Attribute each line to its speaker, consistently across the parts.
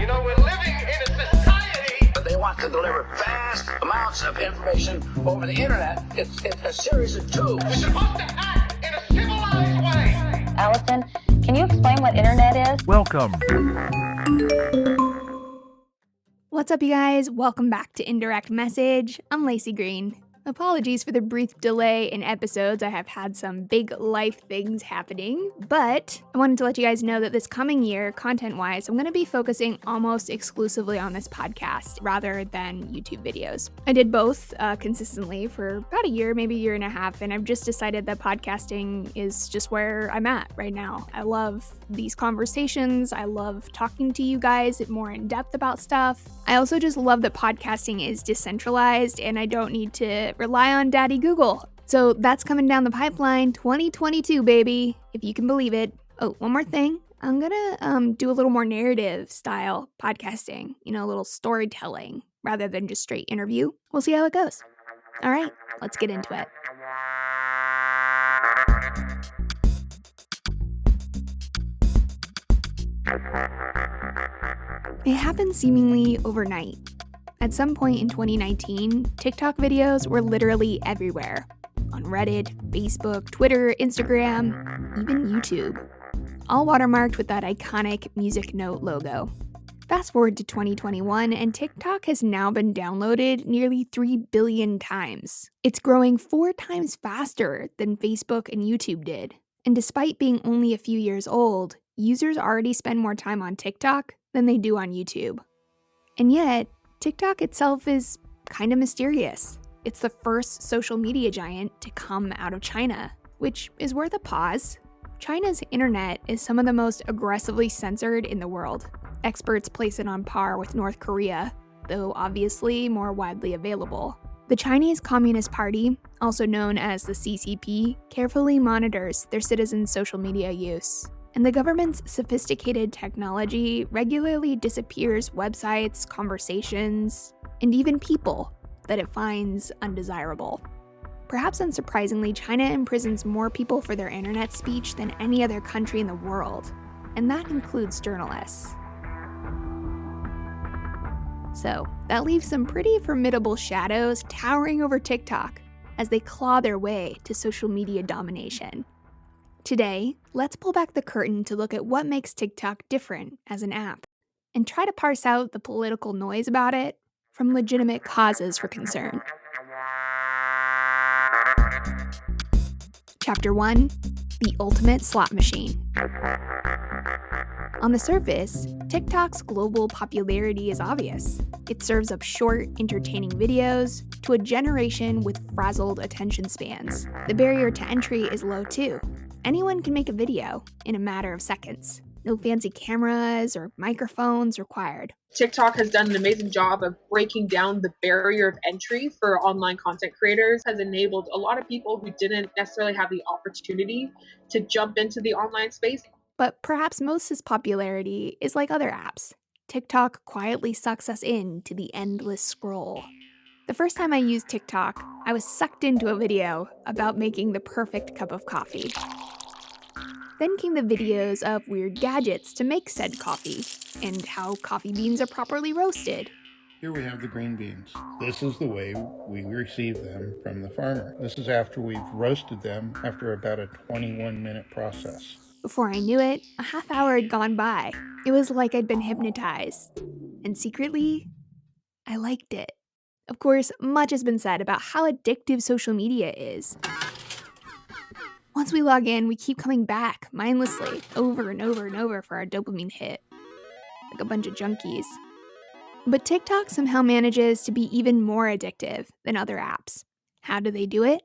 Speaker 1: You know, we're living in a society.
Speaker 2: But they want to deliver vast amounts of information over the internet. It's a series of tubes.
Speaker 1: We're supposed to act in a civilized way.
Speaker 3: Allison, can you explain what internet is?
Speaker 4: Welcome.
Speaker 5: What's up, you guys? Welcome back to Indirect Message. I'm Laci Green. Apologies for the brief delay in episodes. I have had some big life things happening, but I wanted to let you guys know that this coming year, content-wise, I'm going to be focusing almost exclusively on this podcast rather than YouTube videos. I did both consistently for about a year, maybe a year and a half, and I've just decided that podcasting is just where I'm at right now. I love these conversations. I love talking to you guys more in depth about stuff. I also just love that podcasting is decentralized and I don't need to rely on Daddy Google. So that's coming down the pipeline, 2022, baby, if you can believe it. Oh, one more thing. I'm gonna do a little more narrative style podcasting, a little storytelling rather than just straight interview. We'll see how it goes. All right, let's get into it. It happened seemingly overnight. At some point in 2019, TikTok videos were literally everywhere. On Reddit, Facebook, Twitter, Instagram, even YouTube. All watermarked with that iconic music note logo. Fast forward to 2021, and TikTok has now been downloaded nearly 3 billion times. It's growing 4 times faster than Facebook and YouTube did. And despite being only a few years old, users already spend more time on TikTok than they do on YouTube. And yet, TikTok itself is kind of mysterious. It's the first social media giant to come out of China, which is worth a pause. China's internet is some of the most aggressively censored in the world. Experts place it on par with North Korea, though obviously more widely available. The Chinese Communist Party, also known as the CCP, carefully monitors their citizens' social media use. And the government's sophisticated technology regularly disappears websites, conversations, and even people that it finds undesirable. Perhaps unsurprisingly, China imprisons more people for their internet speech than any other country in the world, and that includes journalists. So, that leaves some pretty formidable shadows towering over TikTok as they claw their way to social media domination. Today, let's pull back the curtain to look at what makes TikTok different as an app, and try to parse out the political noise about it from legitimate causes for concern. Chapter 1: The Ultimate Slot Machine. On the surface, TikTok's global popularity is obvious. It serves up short, entertaining videos to a generation with frazzled attention spans. The barrier to entry is low too. Anyone can make a video in a matter of seconds. No fancy cameras or microphones required.
Speaker 6: TikTok has done an amazing job of breaking down the barrier of entry for online content creators, has enabled a lot of people who didn't necessarily have the opportunity to jump into the online space.
Speaker 5: But perhaps most of its popularity is like other apps. TikTok quietly sucks us in to the endless scroll. The first time I used TikTok, I was sucked into a video about making the perfect cup of coffee. Then came the videos of weird gadgets to make said coffee, and how coffee beans are properly roasted.
Speaker 7: Here we have the green beans. This is the way we receive them from the farmer. This is after we've roasted them after about a 21-minute process.
Speaker 5: Before I knew it, a half hour had gone by. It was like I'd been hypnotized. And secretly, I liked it. Of course, much has been said about how addictive social media is. Once we log in, we keep coming back mindlessly over and over and over for our dopamine hit, like a bunch of junkies. But TikTok somehow manages to be even more addictive than other apps. How do they do it?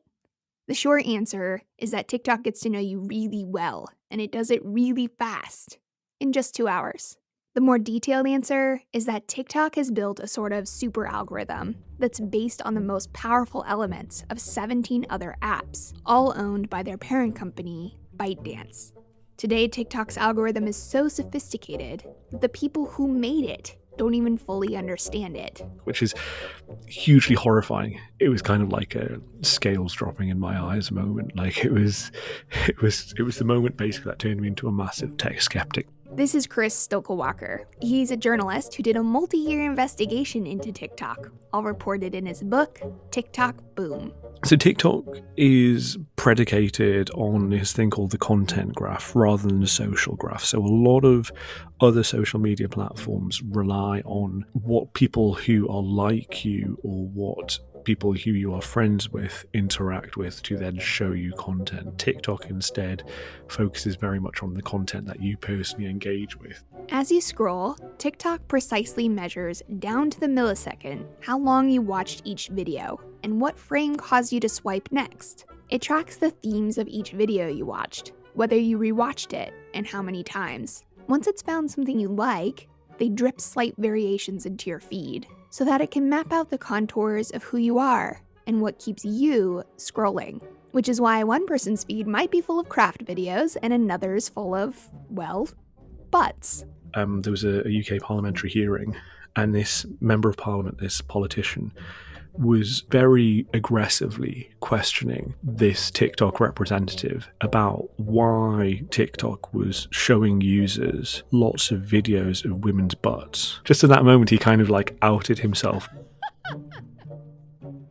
Speaker 5: The short answer is that TikTok gets to know you really well, and it does it really fast, in just 2 hours. The more detailed answer is that TikTok has built a sort of super algorithm that's based on the most powerful elements of 17 other apps, all owned by their parent company, ByteDance. Today, TikTok's algorithm is so sophisticated that the people who made it don't even fully understand it.
Speaker 4: Which is hugely horrifying. It was kind of like a scales dropping in my eyes moment. Like it was the moment basically that turned me into a massive tech skeptic.
Speaker 5: This is Chris Stokel-Walker. He's a journalist who did a multi-year investigation into TikTok, all reported in his book, TikTok Boom.
Speaker 4: So TikTok is predicated on this thing called the content graph rather than the social graph. So a lot of other social media platforms rely on what people who are like you or what people who you are friends with interact with to then show you content. TikTok instead focuses very much on the content that you personally engage with.
Speaker 5: As you scroll, TikTok precisely measures down to the millisecond how long you watched each video and what frame caused you to swipe next. It tracks the themes of each video you watched, whether you rewatched it, and how many times. Once it's found something you like, they drip slight variations into your feed so that it can map out the contours of who you are and what keeps you scrolling. Which is why one person's feed might be full of craft videos and another's full of, well, butts.
Speaker 4: There was a UK parliamentary hearing, and this member of parliament, this politician, was very aggressively questioning this TikTok representative about why TikTok was showing users lots of videos of women's butts. Just in that moment, he kind of like outed himself.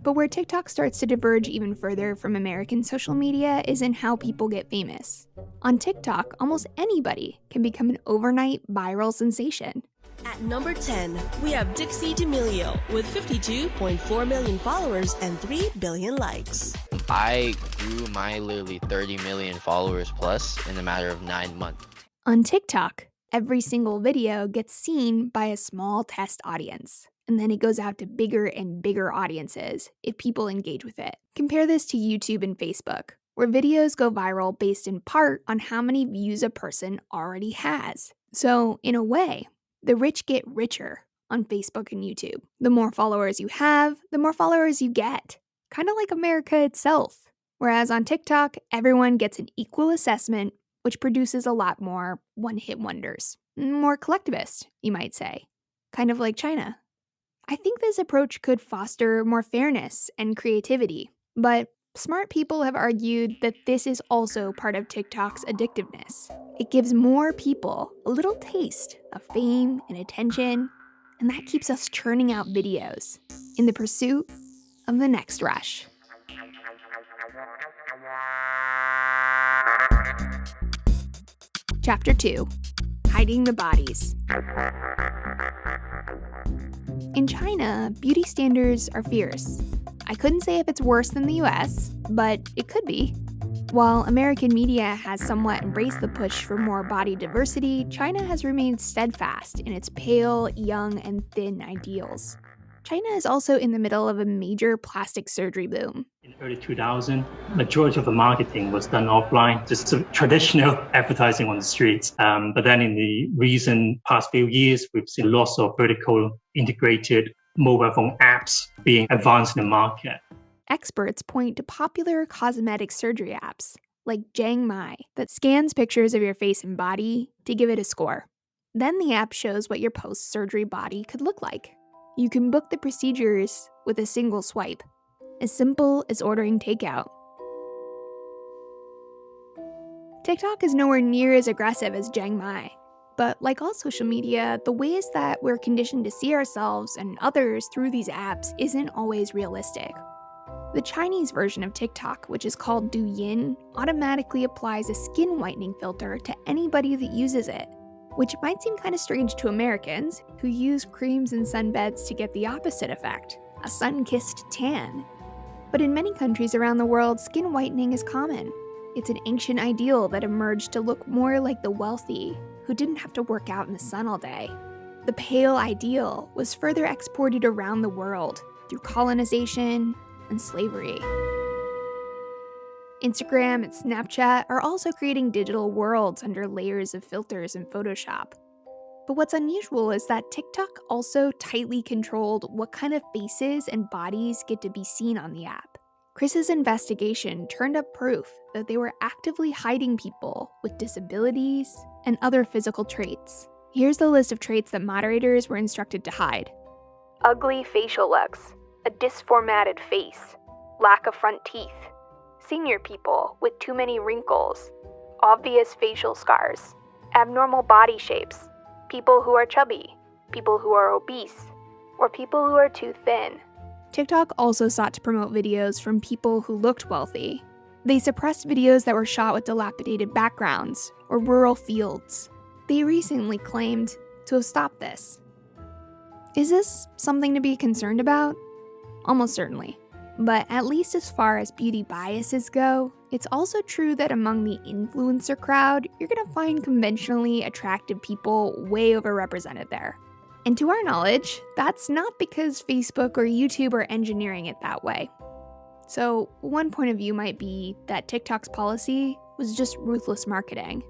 Speaker 5: But where TikTok starts to diverge even further from American social media is in how people get famous. On TikTok, almost anybody can become an overnight viral sensation.
Speaker 8: At number 10, we have Dixie D'Amelio with 52.4 million followers and 3 billion likes.
Speaker 9: I grew my literally 30 million followers plus in a matter of 9 months.
Speaker 5: On TikTok, every single video gets seen by a small test audience, and then it goes out to bigger and bigger audiences if people engage with it. Compare this to YouTube and Facebook, where videos go viral based in part on how many views a person already has. So, in a way, the rich get richer on Facebook and YouTube. The more followers you have, the more followers you get. Kind of like America itself. Whereas on TikTok, everyone gets an equal assessment, which produces a lot more one-hit wonders. More collectivist, you might say. Kind of like China. I think this approach could foster more fairness and creativity, but smart people have argued that this is also part of TikTok's addictiveness. It gives more people a little taste of fame and attention, and that keeps us churning out videos in the pursuit of the next rush. Chapter 2: Hiding the Bodies. In China, beauty standards are fierce. I couldn't say if it's worse than the US, but it could be. While American media has somewhat embraced the push for more body diversity, China has remained steadfast in its pale, young, and thin ideals. China is also in the middle of a major plastic surgery boom.
Speaker 10: In early 2000, majority of the marketing was done offline, just traditional advertising on the streets. But then in the recent past few years, we've seen lots of vertical integrated mobile phone apps being advanced in the market.
Speaker 5: Experts point to popular cosmetic surgery apps like Chiang Mai that scans pictures of your face and body to give it a score. Then the app shows what your post-surgery body could look like. You can book the procedures with a single swipe, as simple as ordering takeout. TikTok is nowhere near as aggressive as Chiang Mai. But like all social media, the ways that we're conditioned to see ourselves and others through these apps isn't always realistic. The Chinese version of TikTok, which is called Douyin, automatically applies a skin whitening filter to anybody that uses it, which might seem kind of strange to Americans, who use creams and sunbeds to get the opposite effect, a sun-kissed tan. But in many countries around the world, skin whitening is common. It's an ancient ideal that emerged to look more like the wealthy, who didn't have to work out in the sun all day. The pale ideal was further exported around the world through colonization and slavery. Instagram and Snapchat are also creating digital worlds under layers of filters in Photoshop. But what's unusual is that TikTok also tightly controlled what kind of faces and bodies get to be seen on the app. Chris's investigation turned up proof that they were actively hiding people with disabilities and other physical traits. Here's the list of traits that moderators were instructed to hide. Ugly facial looks, a disformatted face, lack of front teeth, senior people with too many wrinkles, obvious facial scars, abnormal body shapes, people who are chubby, people who are obese, or people who are too thin. TikTok also sought to promote videos from people who looked wealthy. They suppressed videos that were shot with dilapidated backgrounds or rural fields. They recently claimed to have stopped this. Is this something to be concerned about? Almost certainly. But at least as far as beauty biases go, it's also true that among the influencer crowd, you're gonna find conventionally attractive people way overrepresented there. And to our knowledge, that's not because Facebook or YouTube are engineering it that way. So one point of view might be that TikTok's policy was just ruthless marketing.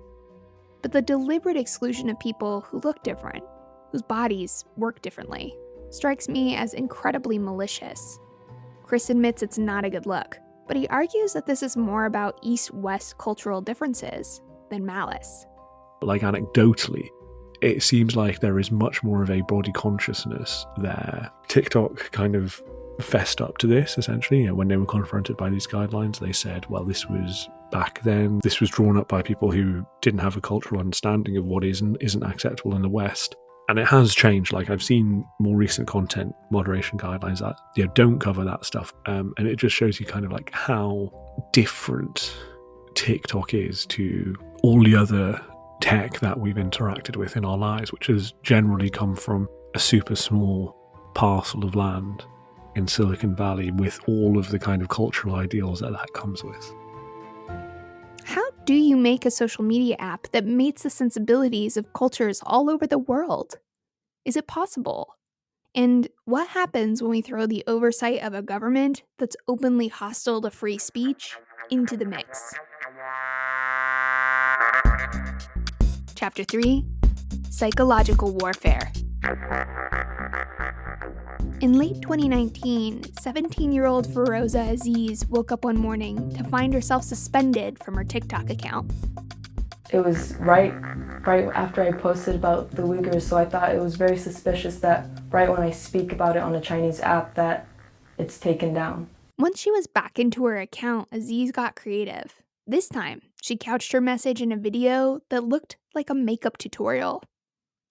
Speaker 5: But the deliberate exclusion of people who look different, whose bodies work differently, strikes me as incredibly malicious. Chris admits it's not a good look, but he argues that this is more about East-West cultural differences than malice.
Speaker 4: Like anecdotally, it seems like there is much more of a body consciousness there. TikTok kind of fessed up to this, essentially. When they were confronted by these guidelines, they said, well, this was back then. This was drawn up by people who didn't have a cultural understanding of what is and isn't acceptable in the West. And it has changed. Like, I've seen more recent content moderation guidelines that don't cover that stuff. And it just shows you kind of like how different TikTok is to all the other tech that we've interacted with in our lives, which has generally come from a super small parcel of land in Silicon Valley with all of the kind of cultural ideals that comes with.
Speaker 5: How do you make a social media app that meets the sensibilities of cultures all over the world? Is it possible? And what happens when we throw the oversight of a government that's openly hostile to free speech into the mix? Chapter 3: Psychological Warfare. In late 2019, 17-year-old Feroza Aziz woke up one morning to find herself suspended from her TikTok account.
Speaker 11: It was right after I posted about the Uyghurs, so I thought it was very suspicious that right when I speak about it on a Chinese app that it's taken down.
Speaker 5: Once she was back into her account, Aziz got creative. This time, she couched her message in a video that looked like a makeup tutorial.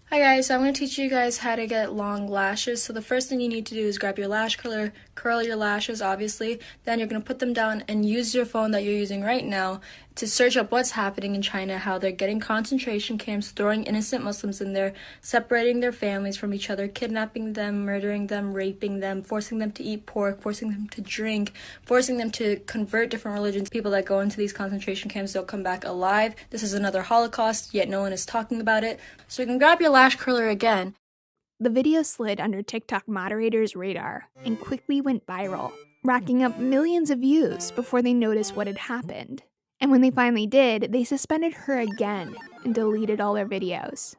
Speaker 12: Hi guys, so I'm going to teach you guys how to get long lashes. So the first thing you need to do is grab your lash curler, curl your lashes obviously, then you're going to put them down and use your phone that you're using right now to search up what's happening in China, how they're getting concentration camps, throwing innocent Muslims in there, separating their families from each other, kidnapping them, murdering them, raping them, forcing them to eat pork, forcing them to drink, forcing them to convert different religions. People that go into these concentration camps don't come back alive. This is another Holocaust, yet no one is talking about it. So you can grab your lash curler again.
Speaker 5: The video slid under TikTok moderators' radar and quickly went viral, racking up millions of views before they noticed what had happened. And when they finally did, they suspended her again and deleted all their videos.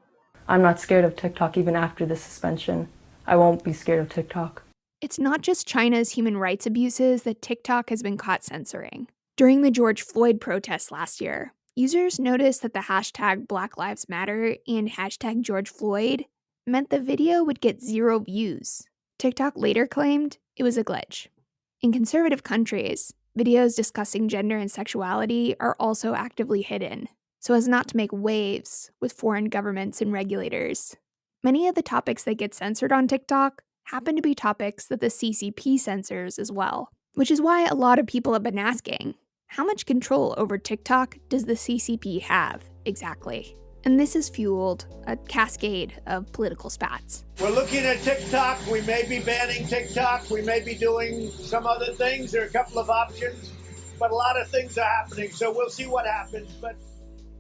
Speaker 11: I'm not scared of TikTok even after the suspension. I won't be scared of TikTok.
Speaker 5: It's not just China's human rights abuses that TikTok has been caught censoring. During the George Floyd protests last year, users noticed that the hashtag Black Lives Matter and hashtag George Floyd meant the video would get 0 views. TikTok later claimed it was a glitch. In conservative countries, videos discussing gender and sexuality are also actively hidden, so as not to make waves with foreign governments and regulators. Many of the topics that get censored on TikTok happen to be topics that the CCP censors as well, which is why a lot of people have been asking, how much control over TikTok does the CCP have exactly? And this has fueled a cascade of political spats.
Speaker 13: We're looking at TikTok. We may be banning TikTok. We may be doing some other things. There are a couple of options, but a lot of things are happening. So we'll see what happens. But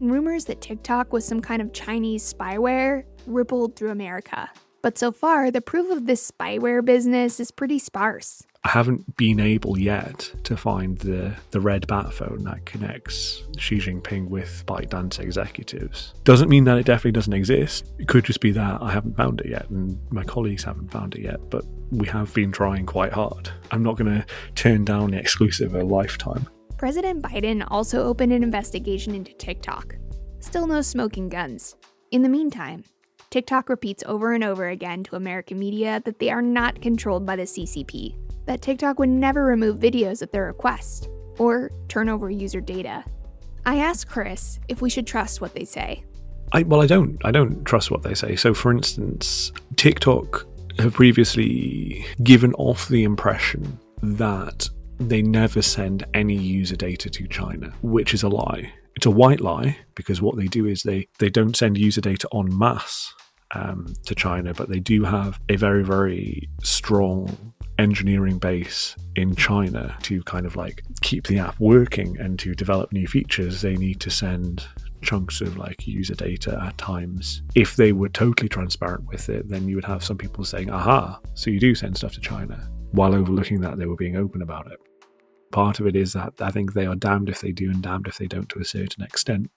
Speaker 5: rumors that TikTok was some kind of Chinese spyware rippled through America. But so far, the proof of this spyware business is pretty sparse.
Speaker 4: I haven't been able yet to find the red bat phone that connects Xi Jinping with ByteDance executives. Doesn't mean that it definitely doesn't exist. It could just be that I haven't found it yet and my colleagues haven't found it yet, but we have been trying quite hard. I'm not going to turn down the exclusive a lifetime.
Speaker 5: President Biden also opened an investigation into TikTok. Still no smoking guns. In the meantime, TikTok repeats over and over again to American media that they are not controlled by the CCP, that TikTok would never remove videos at their request, or turn over user data. I asked Chris if we should trust what they say.
Speaker 4: I don't trust what they say. So, for instance, TikTok have previously given off the impression that they never send any user data to China, which is a lie. It's a white lie, because what they do is they don't send user data en masse to China, but they do have a very, very strong engineering base in China to kind of like keep the app working, and to develop new features they need to send chunks of like user data at times. If they were totally transparent with it, then you would have some people saying, aha, so you do send stuff to China, while overlooking that they were being open about it. Part of it is that I think they are damned if they do and damned if they don't to a certain extent.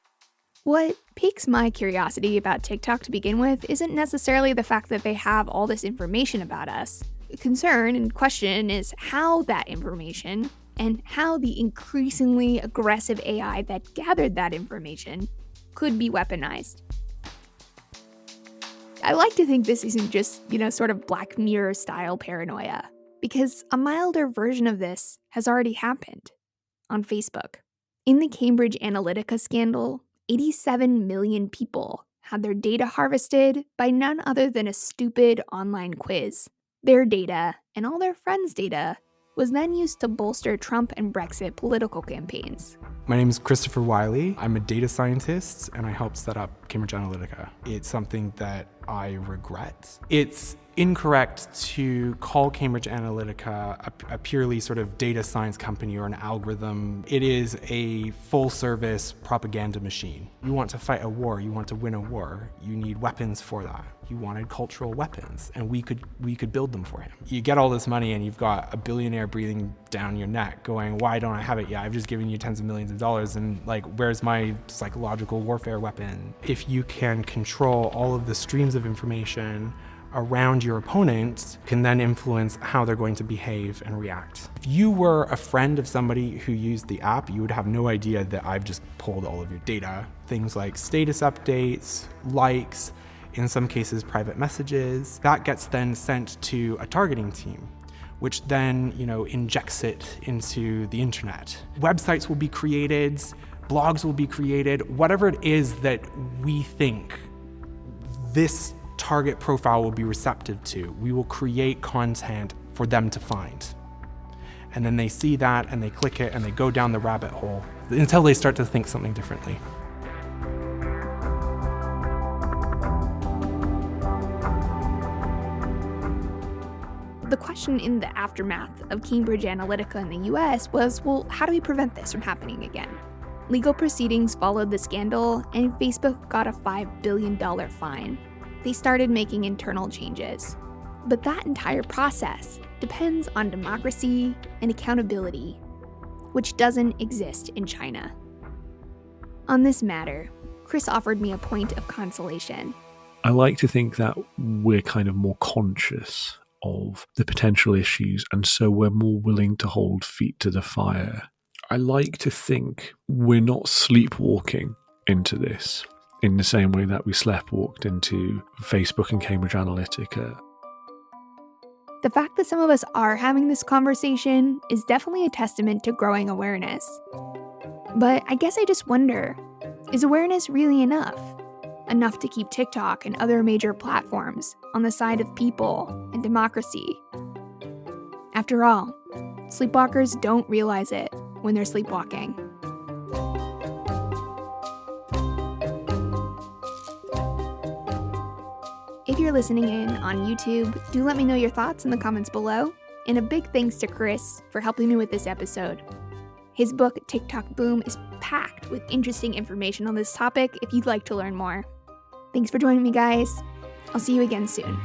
Speaker 5: What piques my curiosity about TikTok to begin with isn't necessarily the fact that they have all this information about us. The concern and question is how that information, and how the increasingly aggressive AI that gathered that information, could be weaponized. I like to think this isn't just, sort of Black Mirror style paranoia, because a milder version of this has already happened on Facebook. In the Cambridge Analytica scandal, 87 million people had their data harvested by none other than a stupid online quiz. Their data, and all their friends' data, was then used to bolster Trump and Brexit political campaigns.
Speaker 14: My name is Christopher Wiley. I'm a data scientist, and I helped set up Cambridge Analytica. It's something that I regret. It's incorrect to call Cambridge Analytica a purely sort of data science company or an algorithm. It is a full-service propaganda machine. You want to fight a war, you want to win a war, you need weapons for that. He wanted cultural weapons, and we could build them for him. You get all this money and you've got a billionaire breathing down your neck going, why don't I have it yet? I've just given you tens of millions of dollars, and like, where's my psychological warfare weapon? If you can control all of the streams of information around your opponents, can then influence how they're going to behave and react. If you were a friend of somebody who used the app, you would have no idea that I've just pulled all of your data. Things like status updates, likes, in some cases private messages. That gets then sent to a targeting team, which then, injects it into the internet. Websites will be created, blogs will be created, whatever it is that we think this target profile will be receptive to, we will create content for them to find. And then they see that and they click it and they go down the rabbit hole until they start to think something differently.
Speaker 5: The question in the aftermath of Cambridge Analytica in the US was, well, how do we prevent this from happening again? Legal proceedings followed the scandal, and Facebook got a $5 billion fine. They started making internal changes. But that entire process depends on democracy and accountability, which doesn't exist in China. On this matter, Chris offered me a point of consolation.
Speaker 4: I like to think that we're kind of more conscious of the potential issues, and so we're more willing to hold feet to the fire. I like to think we're not sleepwalking into this in the same way that we sleepwalked into Facebook and Cambridge Analytica.
Speaker 5: The fact that some of us are having this conversation is definitely a testament to growing awareness. But I guess I just wonder, is awareness really enough? Enough to keep TikTok and other major platforms on the side of people and democracy? After all, sleepwalkers don't realize it when they're sleepwalking. If you're listening in on YouTube, do let me know your thoughts in the comments below. And a big thanks to Chris for helping me with this episode. His book, TikTok Boom, is packed with interesting information on this topic if you'd like to learn more. Thanks for joining me, guys. I'll see you again soon.